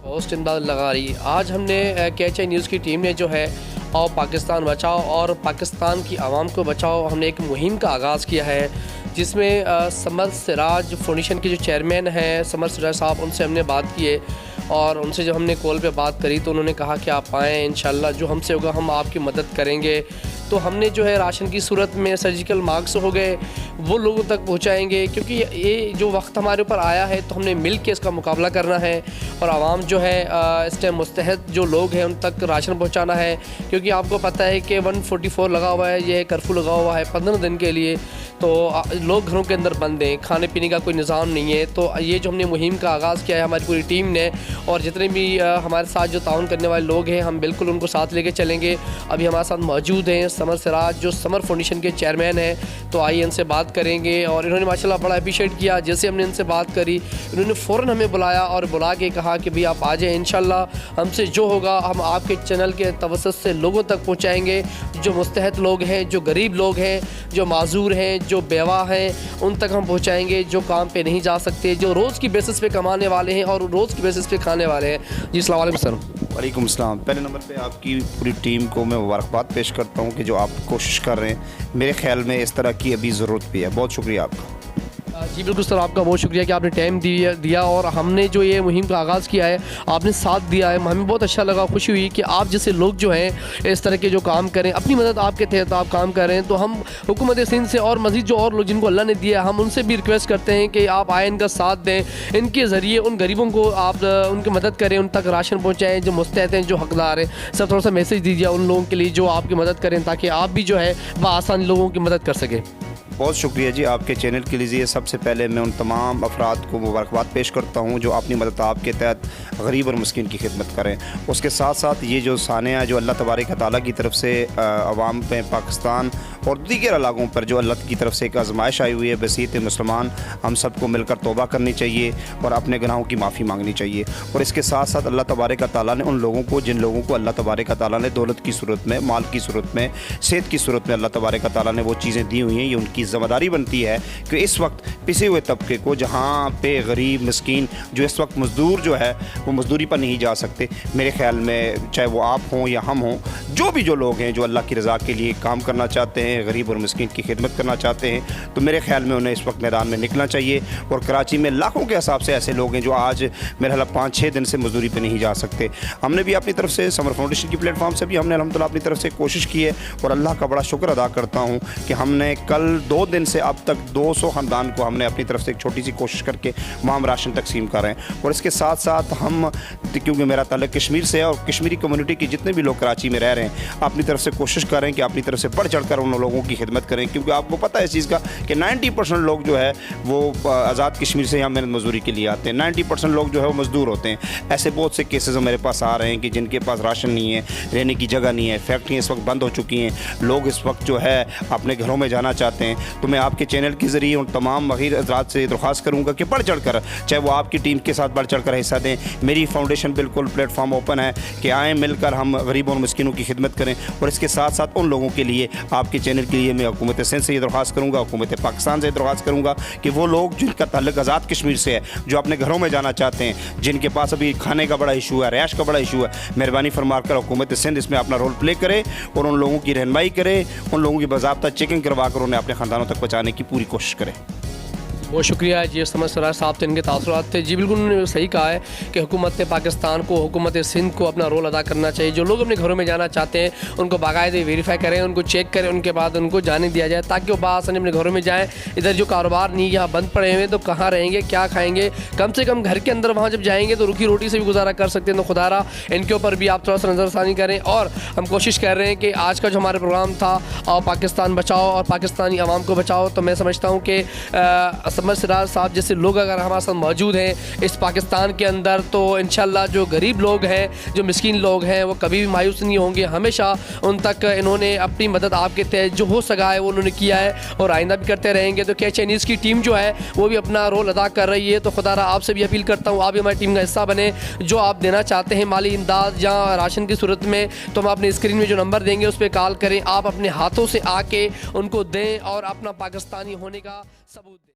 Host इमदाद लगारी। आज हमने KHI न्यूज़ की टीम ने जो है और पाकिस्तान बचाओ और पाकिस्तान की आवाम को बचाओ, हमने एक मुहिम का आगाज़ किया है जिसमें समर सिराज फाउंडेशन के जो चेयरमैन हैं समर सिराज साहब, उनसे हमने बात की है और उनसे जब हमने कॉल पे बात करी तो उन्होंने कहा कि आप आएँ, इंशाल्लाह जो हमसे होगा हम आपकी मदद करेंगे। तो हमने जो है राशन की सूरत में सर्जिकल मास्क हो गए वो लोगों तक पहुंचाएंगे, क्योंकि ये जो वक्त हमारे ऊपर आया है तो हमने मिल के इसका मुकाबला करना है और आवाम जो है इस टाइम मुस्तहद जो लोग हैं उन तक राशन पहुंचाना है। क्योंकि आपको पता है कि 144 लगा हुआ है, ये कर्फ्यू लगा हुआ है 15 दिन के लिए, तो लोग घरों के अंदर बंद हैं, खाने पीने का कोई निज़ाम नहीं है। तो ये जो हमने मुहिम का आगाज़ किया है हमारी पूरी टीम ने, और जितने भी हमारे साथ जो ताउन करने वाले लोग हैं हम बिल्कुल उनको साथ लेके चलेंगे। अभी हमारे साथ मौजूद हैं समर सिराज जो समर फाउंडेशन के चेयरमैन हैं, तो आइए इनसे बात करेंगे। और इन्होंने माशाल्लाह बड़ा अप्रिशिएट किया, जैसे हमने इनसे बात करी इन्होंने फ़ौरन हमें बुलाया और बुला के कहा कि भाई आप आ जाएँ, इंशाल्लाह हमसे जो होगा हम आपके चैनल के तवस्सुत से लोगों तक पहुँचाएँगे। जो मुस्तहद लोग हैं, जो गरीब लोग हैं, जो माजूर हैं, जो बेवा हैं, उन तक हम पहुँचाएँगे। जो काम पे नहीं जा सकते, जो रोज़ की बेसिस पे कमाने वाले हैं और रोज़ की बेसिस पे खाने वाले हैं। जी अस्सलाम वालेकुम सर। वालेकुम अस्सलाम। पहले नंबर पे आपकी पूरी टीम को मैं मुबारकबाद पेश करता हूँ कि जो आप कोशिश कर रहे हैं, मेरे ख्याल में इस तरह की अभी ज़रूरत भी है। बहुत शुक्रिया आपका। जी बिल्कुल सर, आपका बहुत शुक्रिया कि आपने टाइम दिया और हमने जो ये मुहिम का आगाज़ किया है आपने साथ दिया है। हमें बहुत अच्छा लगा, खुशी हुई कि आप जैसे लोग जो हैं इस तरह के जो काम करें, अपनी मदद आपके तहत आप काम कर रहे हैं। तो हम हुकूमत सिंध से और मज़ीद जो और लोग जिनको अल्लाह ने दिया हम उनसे भी रिक्वेस्ट करते हैं कि आप आए, इनका साथ दें, इनके ज़रिए उन गरीबों को आप उनकी मदद करें, उन तक राशन पहुँचाएँ, जो मुस्तहद हैं, जो हकदार हैं। सर थोड़ा सा मैसेज दीजिए उन लोगों के लिए जो आपकी मदद करें ताकि आप भी जो है आसान लोगों की मदद कर सकें। बहुत शुक्रिया जी आपके चैनल के लिए। सबसे पहले मैं उन तमाम अफराद को मुबारकबाद पेश करता हूँ जो अपनी मदद आपके तहत गरीब और मस्कीन की खिदमत करें। उसके साथ साथ ये जो सानिया जो अल्लाह तबारक ताला की तरफ से अवाम पे पाकिस्तान और दीगर इलाकों पर जो अल्लाह की तरफ से एक आजमाइश आई हुई है, बसीत मुसलमान हम सबको मिलकर तौबा करनी चाहिए और अपने गुनाहों की माफ़ी मांगनी चाहिए। और इसके साथ साथ अल्लाह तबारक ताला ने उन लोगों को, जिन लोगों को अल्लाह तबारक ताला ने दौलत की सूरत में, माल की सूरत में, सेहत की सूरत में अल्लाह तबारक ताला ने वो चीज़ें दी हुई हैं, ये उनकी ज़िम्मेदारी बनती है कि इस वक्त पिसे हुए तबके को, जहाँ पे गरीब मस्कीन जो इस वक्त मज़दूर जो है वो मज़दूरी पर नहीं जा सकते, मेरे ख्याल में चाहे वो आप हों या हम हों, जो लोग हैं जो अल्लाह की रज़ा के लिए काम करना चाहते हैं, गरीब और मस्कीन की खिदमत करना चाहते हैं, तो मेरे ख्याल में उन्हें इस वक्त मैदान में निकलना चाहिए। और कराची में लाखों के हिसाब से ऐसे लोग हैं जो आज मेरे ख्याल 5-6 दिन से मज़दूरी पर नहीं जा सकते। हमने भी अपनी तरफ से समर फाउंडेशन की प्लेटफॉर्म से भी हमने अल्हम्दुलिल्लाह अपनी तरफ से कोशिश की है और अल्लाह का बड़ा शुक्र अदा करता हूँ कि हमने कल 2 दिन से अब तक 200 ख़ानदान को हमने अपनी तरफ से एक छोटी सी कोशिश करके वहाँ हम राशन तकसीम कर रहे हैं। और इसके साथ साथ हम, क्योंकि मेरा ताल्लुक कश्मीर से है और कश्मीरी कम्युनिटी के जितने भी लोग कराची में रह रहे हैं, अपनी तरफ से कोशिश करें कि अपनी तरफ से बढ़ चढ़ कर उन लोगों की खिदमत करें। क्योंकि आपको पता है इस चीज़ का कि 90% लोग जो है वो आज़ाद कश्मीर से यहाँ मेहनत मजदूरी के लिए आते हैं। 90% लोग जो है वो मजदूर होते हैं। ऐसे बहुत से केसेस मेरे पास आ रहे हैं कि जिनके पास राशन नहीं है, रहने की जगह नहीं है, फैक्ट्रियाँ इस वक्त बंद हो चुकी हैं, लोग इस वक्त जो है अपने घरों में जाना चाहते हैं। तो मैं आपके चैनल के ज़रिए उन तमाम वहीर हज़रात से दरख्वास्त करूँगा कि बढ़ चढ़ कर, चाहे वो आपकी टीम के साथ बढ़ चढ़ कर हिस्सा दें। मेरी फाउंडेशन बिल्कुल प्लेटफॉर्म ओपन है कि आएँ, मिलकर हम गरीबों और मिस्किनों की खिदमत करें। और इसके साथ साथ उन लोगों के लिए, आपके चैनल के लिए मैं हुकूमत सिंध से ये दरख्वास्त करूँगा, हुकूमत पाकिस्तान से दरख्वास्त करूँगा कि वो लोग जिनका ताल्लुक आज़ाद कश्मीर से है, जो अपने घरों में जाना चाहते हैं, जिनके पास अभी खाने का बड़ा इशू है, रैश का बड़ा इशू है, मेहरबानी फरमा कर हुकूमत सिंध इसमें अपना रोल प्ले करे और उन लोगों की रहनुमाई करे, उन लोगों की बाज़ाब्ता चेकिंग करवा कर उन्हें अपने ख़ानदानों तक पहुँचाने की पूरी कोशिश करे। बहुत शुक्रिया जी समर सिराज साहब से, इनके तासुरात थे। जी बिल्कुल उन्होंने सही कहा है कि हुकूमत पाकिस्तान को, हुकूमत सिंध को अपना रोल अदा करना चाहिए। जो लोग अपने घरों में जाना चाहते हैं उनको बाकायदे वेरीफाई करें, उनको चेक करें, उनके बाद उनको जाने दिया जाए ताकि वो बासानी अपने घरों में जाएँ। इधर जो कारोबार नहीं, यहाँ बंद पड़े हुए तो कहाँ रहेंगे, क्या खाएँगे? कम से कम घर के अंदर वहाँ जब जाएँगे तो रुकी रोटी से भी गुजारा कर सकते हैं। तो खुदारा इनके ऊपर भी आप थोड़ा सा नज़रसानी करें। और हम कोशिश कर रहे हैं कि आज का जो हमारा प्रोग्राम था और पाकिस्तान बचाओ और पाकिस्तानी आवाम को बचाओ, तो मैं समझता हूँ कि समर सिराज साहब जैसे लोग अगर हमारे साथ मौजूद हैं इस पाकिस्तान के अंदर, तो इंशाल्लाह जो गरीब लोग हैं, जो मिस्कीन लोग हैं, वो कभी भी मायूस नहीं होंगे। हमेशा उन तक इन्होंने अपनी मदद आपके तहत जो हो सका है वो उन्होंने किया है और आइंदा भी करते रहेंगे। तो KHI न्यूज़ की टीम जो है वो भी अपना रोल अदा कर रही है। तो खुदारा आपसे भी अपील करता हूँ आप भी हमारी टीम का हिस्सा बने। जो आप देना चाहते हैं माली इमदाद या राशन की सूरत में, तो हम अपने स्क्रीन में जो नंबर देंगे उस पर कॉल करें, आप अपने हाथों से आके उनको दें और अपना पाकिस्तानी होने का सबूत दें।